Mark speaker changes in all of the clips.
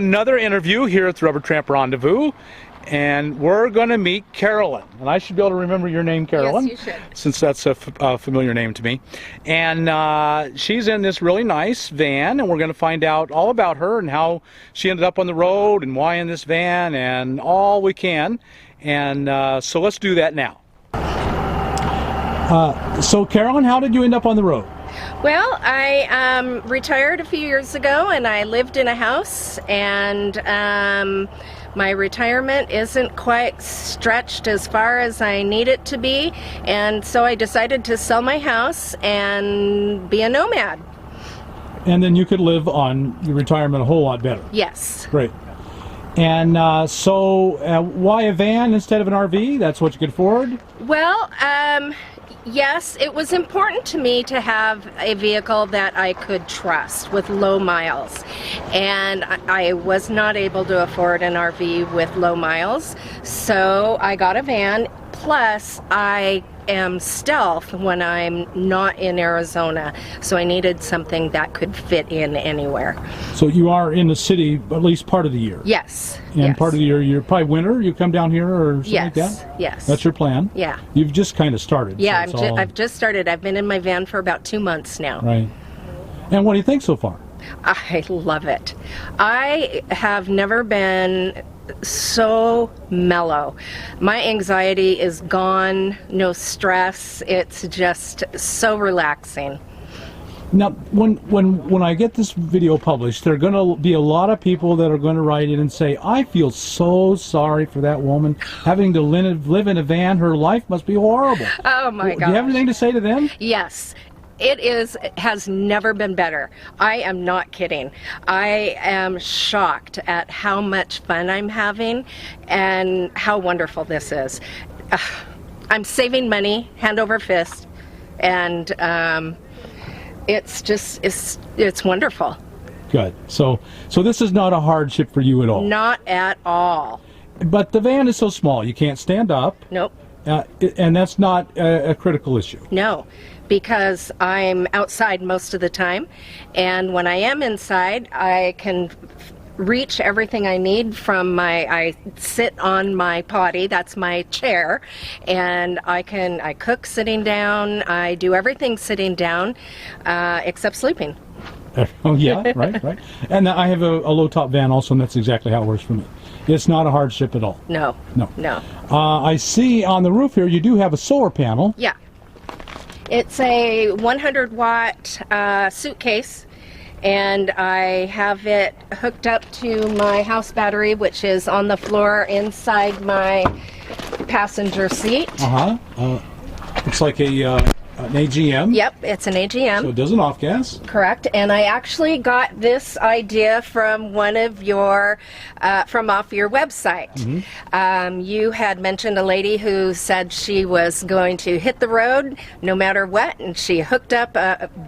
Speaker 1: Another interview here at the Rubber Tramp Rendezvous, and we're going to meet Carolyn. And I should be able to remember your name, Carolyn.
Speaker 2: Yes, you should.
Speaker 1: Since that's a familiar name to me. And she's in this really nice van, and we're going to find out all about her and how she ended up on the road and why in this van and all we can. And so let's do that now. So Carolyn, how did you end up on the road?
Speaker 2: Well, I retired a few years ago, and I lived in a house, and my retirement isn't quite stretched as far as I need it to be, and so I decided to sell my house and be a nomad.
Speaker 1: And then you could live on your retirement a whole lot better.
Speaker 2: Yes.
Speaker 1: Great. And so why a van instead of an RV? That's what you could afford?
Speaker 2: Well, yes, it was important to me to have a vehicle that I could trust with low miles, and I was not able to afford an RV with low miles, so I got a van. Plus, I am stealth when I'm not in Arizona, so I needed something that could fit in anywhere.
Speaker 1: So you are in the city at least part of the year?
Speaker 2: Yes.
Speaker 1: And
Speaker 2: yes.
Speaker 1: part of the year, you're probably winter, you come down here or something like that?
Speaker 2: Yes.
Speaker 1: That's your plan?
Speaker 2: Yeah.
Speaker 1: You've just kind of started.
Speaker 2: Yeah,
Speaker 1: so
Speaker 2: I've just started. I've been in my van for about 2 months now.
Speaker 1: Right. And what do you think so far?
Speaker 2: I love it. I have never been so mellow. My anxiety is gone, no stress. It's just so relaxing.
Speaker 1: Now, when I get this video published, there are going to be a lot of people that are going to write in and say, I feel so sorry for that woman having to live in a van. Her life must be horrible.
Speaker 2: Oh my God.
Speaker 1: Do you have anything to say to them?
Speaker 2: Yes. It has never been better. I am not kidding. I am shocked at how much fun I'm having and how wonderful this is. I'm saving money, hand over fist, and it's wonderful.
Speaker 1: Good. So this is not a hardship for you at all?
Speaker 2: Not at all.
Speaker 1: But the van is so small, you can't stand up.
Speaker 2: Nope.
Speaker 1: And that's not a critical issue.
Speaker 2: No, because I'm outside most of the time, and when I am inside, I can reach everything I need from I sit on my potty, that's my chair, and I cook sitting down, I do everything sitting down, except sleeping.
Speaker 1: Oh yeah, right. And I have a low-top van also, and that's exactly how it works for me. It's not a hardship at all.
Speaker 2: No.
Speaker 1: I see on the roof here you do have a solar panel.
Speaker 2: Yeah. It's a 100-watt suitcase, and I have it hooked up to my house battery, which is on the floor inside my passenger seat.
Speaker 1: Looks like an AGM.
Speaker 2: Yep, it's an AGM.
Speaker 1: So it does an off gas.
Speaker 2: Correct, and I actually got this idea from one of your, from off your website. Mm-hmm. You had mentioned a lady who said she was going to hit the road no matter what, and she hooked up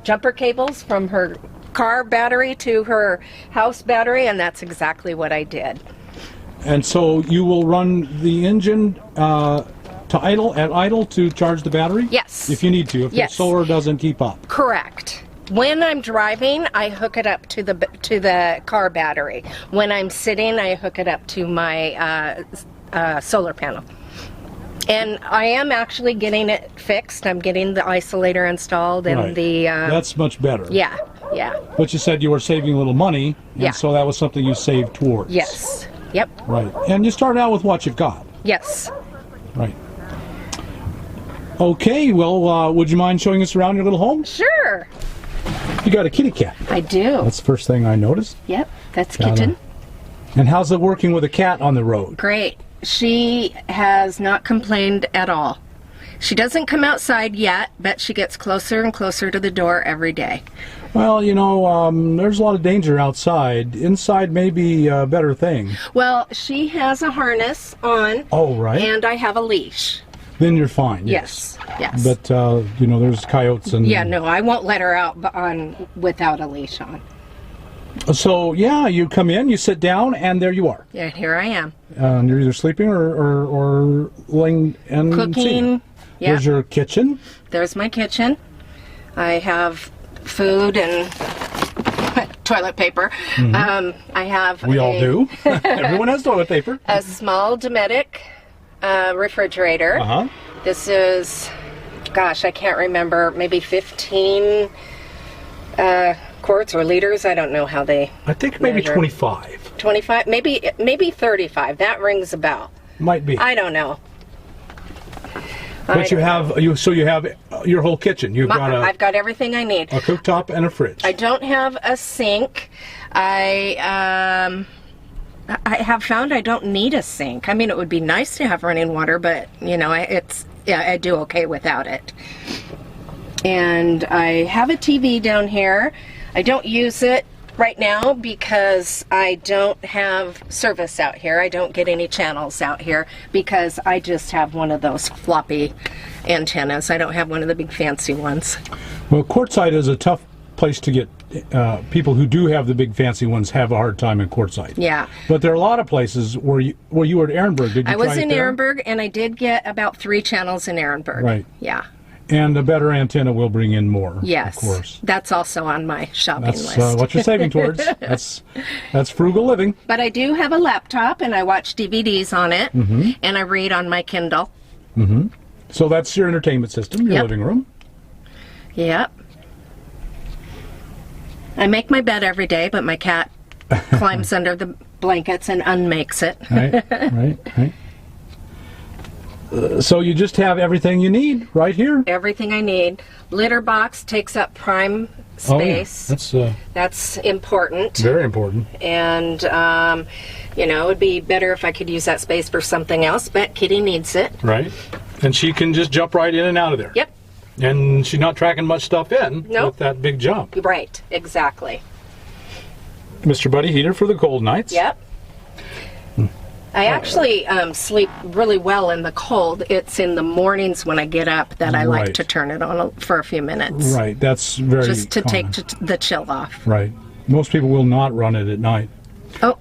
Speaker 2: jumper cables from her car battery to her house battery, and that's exactly what I did.
Speaker 1: And so you will run the engine to idle to charge the battery?
Speaker 2: Yes.
Speaker 1: If you need to, if the solar doesn't keep up.
Speaker 2: Correct. When I'm driving, I hook it up to the car battery. When I'm sitting, I hook it up to my solar panel. And I am actually getting it fixed. I'm getting the isolator installed and the...
Speaker 1: That's much better.
Speaker 2: Yeah.
Speaker 1: But you said you were saving a little money, and so that was something you saved towards.
Speaker 2: Yes. Yep.
Speaker 1: Right. And you started out with what you've got.
Speaker 2: Yes.
Speaker 1: Right. Okay, well, would you mind showing us around your little home?
Speaker 2: Sure.
Speaker 1: You got a kitty cat.
Speaker 2: I do.
Speaker 1: That's the first thing I noticed.
Speaker 2: Yep, that's Kitten.
Speaker 1: And how's it working with a cat on the road?
Speaker 2: Great. She has not complained at all. She doesn't come outside yet, but she gets closer and closer to the door every day.
Speaker 1: Well, you know, there's a lot of danger outside. Inside may be a better thing.
Speaker 2: Well, she has a harness on.
Speaker 1: Oh, right.
Speaker 2: And I have a leash.
Speaker 1: Then you're fine.
Speaker 2: Yes.
Speaker 1: But, you know, there's coyotes and...
Speaker 2: Yeah, no, I won't let her out without a leash on.
Speaker 1: So, yeah, you come in, you sit down, and there you are.
Speaker 2: Yeah, here I am.
Speaker 1: And you're either sleeping or laying and
Speaker 2: cooking.
Speaker 1: Yeah. There's your kitchen.
Speaker 2: There's my kitchen. I have food and toilet paper. I have
Speaker 1: We all do. Everyone has toilet paper.
Speaker 2: a small Dometic refrigerator.
Speaker 1: Uh-huh.
Speaker 2: This is, gosh, I can't remember, maybe 15 quarts or liters. I don't know how they
Speaker 1: I think maybe
Speaker 2: measure.
Speaker 1: 25.
Speaker 2: 25, maybe 35. That rings a bell.
Speaker 1: Might be.
Speaker 2: I don't know.
Speaker 1: But you have your whole kitchen. You've got
Speaker 2: I've got everything I need.
Speaker 1: a cooktop and a fridge.
Speaker 2: I don't have a sink. I have found I don't need a sink. I mean, it would be nice to have running water, but you know, I do okay without it. And I have a TV down here. I don't use it right now because I don't have service out here. I don't get any channels out here because I just have one of those floppy antennas. I don't have one of the big fancy ones.
Speaker 1: Well, Quartzsite is a tough place to get. People who do have the big fancy ones have a hard time in Quartzsite.
Speaker 2: Yeah.
Speaker 1: But there are a lot of places where you were at Ehrenberg. Did you
Speaker 2: I was
Speaker 1: try it
Speaker 2: in
Speaker 1: there?
Speaker 2: Ehrenberg, and I did get about 3 channels in Ehrenberg.
Speaker 1: Right.
Speaker 2: Yeah.
Speaker 1: And a better antenna will bring in more.
Speaker 2: Yes.
Speaker 1: Of course.
Speaker 2: That's also on my shopping
Speaker 1: That's
Speaker 2: list.
Speaker 1: what you're saving towards. That's frugal living.
Speaker 2: But I do have a laptop, and I watch DVDs on it, and I read on my Kindle.
Speaker 1: So that's your entertainment system, your
Speaker 2: Yep.
Speaker 1: living room.
Speaker 2: Yep. I make my bed every day, but my cat climbs under the blankets and unmakes it.
Speaker 1: Right. So you just have everything you need right here.
Speaker 2: Everything I need. Litter box takes up prime space.
Speaker 1: Oh, yeah.
Speaker 2: That's important.
Speaker 1: Very important.
Speaker 2: And, you know, it would be better if I could use that space for something else, but Kitty needs it.
Speaker 1: Right. And she can just jump right in and out of there.
Speaker 2: Yep.
Speaker 1: And she's not tracking much stuff in
Speaker 2: Nope.
Speaker 1: with that big jump.
Speaker 2: Right, exactly.
Speaker 1: Mr. Buddy heater for the cold nights.
Speaker 2: Yep. I actually sleep really well in the cold. It's in the mornings when I get up that I like
Speaker 1: Right.
Speaker 2: to turn it on for a few minutes.
Speaker 1: Right. That's very
Speaker 2: Just to
Speaker 1: common.
Speaker 2: take the chill off.
Speaker 1: Right. Most people will not run it at night.
Speaker 2: Oh,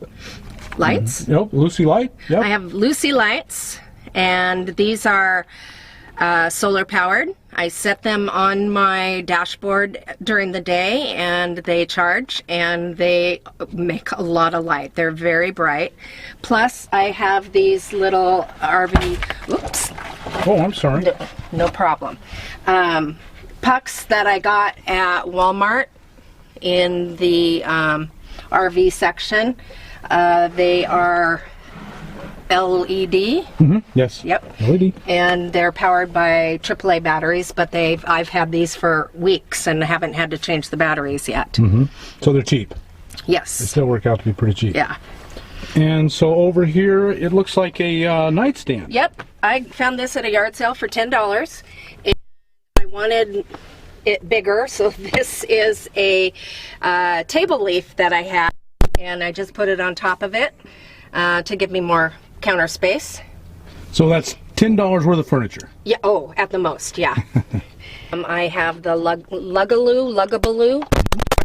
Speaker 2: lights?
Speaker 1: Nope. Lucy Light. Yep.
Speaker 2: I have Lucy lights, and these are solar powered. I set them on my dashboard during the day, and they charge, and they make a lot of light. They're very bright. Plus, I have these little RV, oops,
Speaker 1: Oh, I'm sorry.
Speaker 2: no problem, pucks that I got at Walmart in the RV section. They are LED.
Speaker 1: Yes.
Speaker 2: Yep.
Speaker 1: LED.
Speaker 2: And they're powered by AAA batteries, but I've had these for weeks and haven't had to change the batteries yet.
Speaker 1: So they're cheap. They
Speaker 2: Yes.
Speaker 1: still work out to be pretty cheap.
Speaker 2: Yeah.
Speaker 1: And so over here, it looks like a nightstand.
Speaker 2: Yep. I found this at a yard sale for $10. And I wanted it bigger, so this is a table leaf that I had, and I just put it on top of it to give me more counter space.
Speaker 1: So that's $10 worth of furniture.
Speaker 2: Yeah. Oh, at the most, yeah. I have the Lugabaloo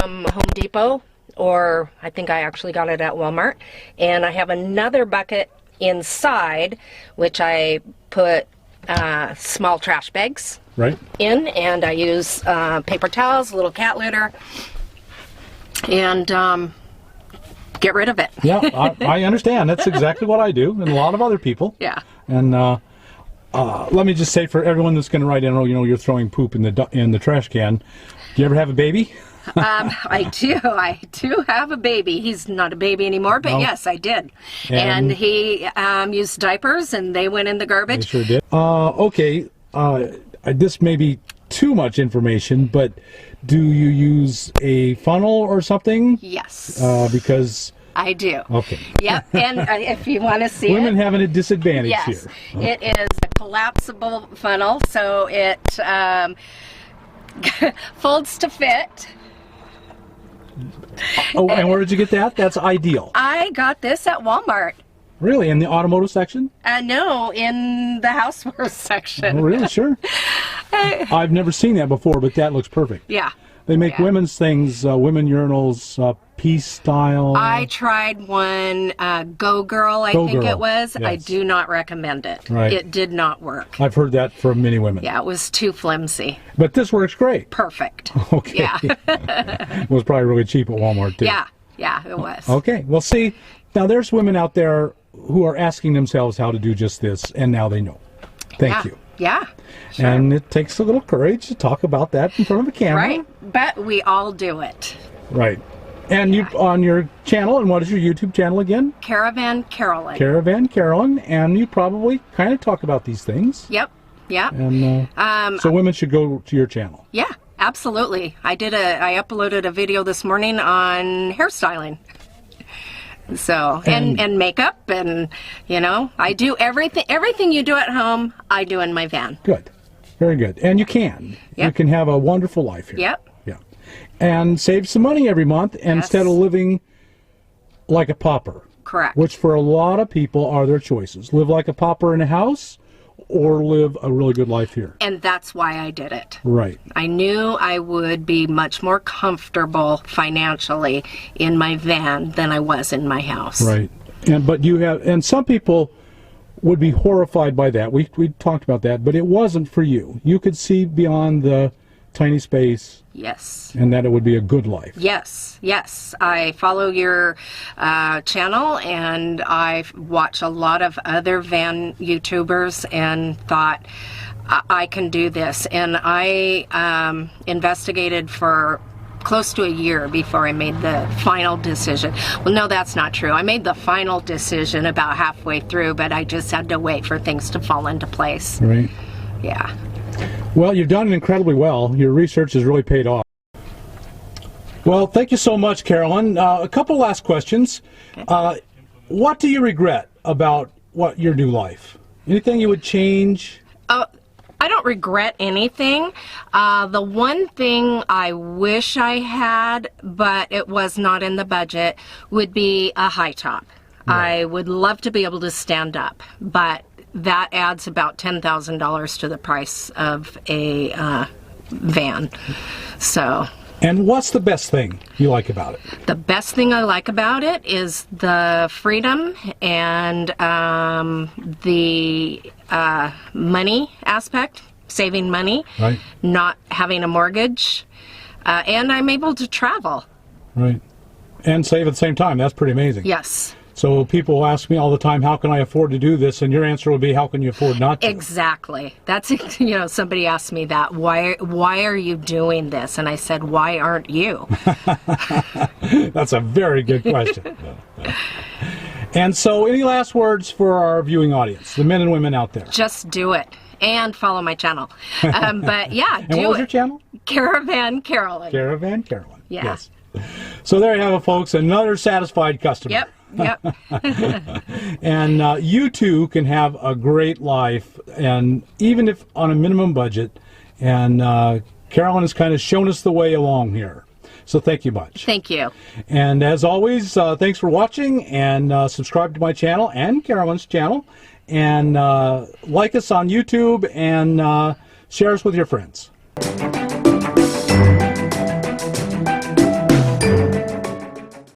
Speaker 2: from Home Depot, or I think I actually got it at Walmart. And I have another bucket inside, which I put small trash bags
Speaker 1: Right.
Speaker 2: in, and I use paper towels, little cat litter, and get rid of it.
Speaker 1: Yeah, I understand. That's exactly what I do, and a lot of other people.
Speaker 2: Yeah.
Speaker 1: And let me just say, for everyone that's going to write in, oh, you know, you're throwing poop in the trash can. Do you ever have a baby?
Speaker 2: I do have a baby. He's not a baby anymore, but
Speaker 1: No.
Speaker 2: yes, I did.
Speaker 1: And-
Speaker 2: And he used diapers, and they went in the
Speaker 1: I
Speaker 2: garbage.
Speaker 1: sure did. Okay. This may be too much information, but do you use a funnel or something?
Speaker 2: Yes,
Speaker 1: Because
Speaker 2: I do.
Speaker 1: okay,
Speaker 2: Yep, and if you want to see
Speaker 1: women
Speaker 2: it,
Speaker 1: having a disadvantage
Speaker 2: yes,
Speaker 1: here.
Speaker 2: it is a collapsible funnel, so it folds to fit.
Speaker 1: Oh, and where did you get that? That's ideal.
Speaker 2: I got this at Walmart.
Speaker 1: Really, in the automotive section?
Speaker 2: No, in the housewares
Speaker 1: Oh,
Speaker 2: section.
Speaker 1: really? Sure. I've never seen that before, but that looks perfect.
Speaker 2: Yeah.
Speaker 1: They make
Speaker 2: Yeah.
Speaker 1: women's things, women urinals, peace style.
Speaker 2: I tried one, Go Girl, I
Speaker 1: Go
Speaker 2: think
Speaker 1: Girl,
Speaker 2: it was. I
Speaker 1: yes.
Speaker 2: do not recommend it.
Speaker 1: Right.
Speaker 2: It did not work.
Speaker 1: I've heard that from many women.
Speaker 2: Yeah, it was too flimsy.
Speaker 1: But this works great.
Speaker 2: Perfect.
Speaker 1: Okay.
Speaker 2: Yeah.
Speaker 1: It was probably really cheap at Walmart, too.
Speaker 2: Yeah, it was.
Speaker 1: Okay. Well, see, now there's women out there who are asking themselves how to do just this, and now they know. Thank you.
Speaker 2: Yeah. Sure.
Speaker 1: And it takes a little courage to talk about that in front of a camera.
Speaker 2: Right? But we all do it.
Speaker 1: Right. And you on your channel, and what is your YouTube channel again?
Speaker 2: Caravan Carolyn.
Speaker 1: Caravan Carolyn, and you probably kind of talk about these things.
Speaker 2: Yep. Yeah.
Speaker 1: And so women should go to your channel.
Speaker 2: Yeah, absolutely. I uploaded a video this morning on hairstyling. So, and makeup, and, you know, I do everything you do at home, I do in my van.
Speaker 1: Good. Very good. And you can.
Speaker 2: Yep.
Speaker 1: You can have a wonderful life here.
Speaker 2: Yep.
Speaker 1: Yeah. And save some money every month instead of living like a pauper.
Speaker 2: Correct.
Speaker 1: Which for a lot of people are their choices. Live like a pauper in a house or live a really good life here.
Speaker 2: And that's why I did it.
Speaker 1: Right.
Speaker 2: I knew I would be much more comfortable financially in my van than I was in my house.
Speaker 1: Right. And some people would be horrified by that. We talked about that, but it wasn't for you. You could see beyond the tiny space.
Speaker 2: Yes.
Speaker 1: And that it would be a good life.
Speaker 2: Yes, yes. I follow your channel, and I watch a lot of other van YouTubers and thought, I can do this. And I investigated for close to a year before I made the final decision. Well, no, that's not true. I made the final decision about halfway through, but I just had to wait for things to fall into place.
Speaker 1: Right.
Speaker 2: Yeah.
Speaker 1: Well, you've done incredibly well. Your research has really paid off. Well, thank you so much, Carolyn. A couple last questions. What do you regret about your new life? Anything you would change?
Speaker 2: I don't regret anything. The one thing I wish I had, but it was not in the budget, would be a high top. Right. I would love to be able to stand up, but that adds about $10,000 to the price of a van. So.
Speaker 1: And what's the best thing you like about it?
Speaker 2: The best thing I like about it is the freedom and the money aspect, saving money,
Speaker 1: right.
Speaker 2: Not having a mortgage, and I'm able to travel.
Speaker 1: Right. And save at the same time. That's pretty amazing.
Speaker 2: Yes.
Speaker 1: So people ask me all the time, how can I afford to do this? And your answer would be, how can you afford not to?
Speaker 2: Exactly. That's, you know, somebody asked me that. Why are you doing this? And I said, why aren't you?
Speaker 1: That's a very good question. And so any last words for our viewing audience, the men and women out there?
Speaker 2: Just do it. And follow my channel. But yeah,
Speaker 1: and what was your channel?
Speaker 2: Caravan Carolyn.
Speaker 1: Caravan Carolyn.
Speaker 2: Yeah.
Speaker 1: Yes. So there you have it, folks. Another satisfied customer.
Speaker 2: Yep. Yep.
Speaker 1: And you too can have a great life, and even if on a minimum budget. And Carolyn has kind of shown us the way along here. So thank you much.
Speaker 2: Thank you.
Speaker 1: And as always, thanks for watching, and subscribe to my channel and Carolyn's channel, and like us on YouTube, and share us with your friends.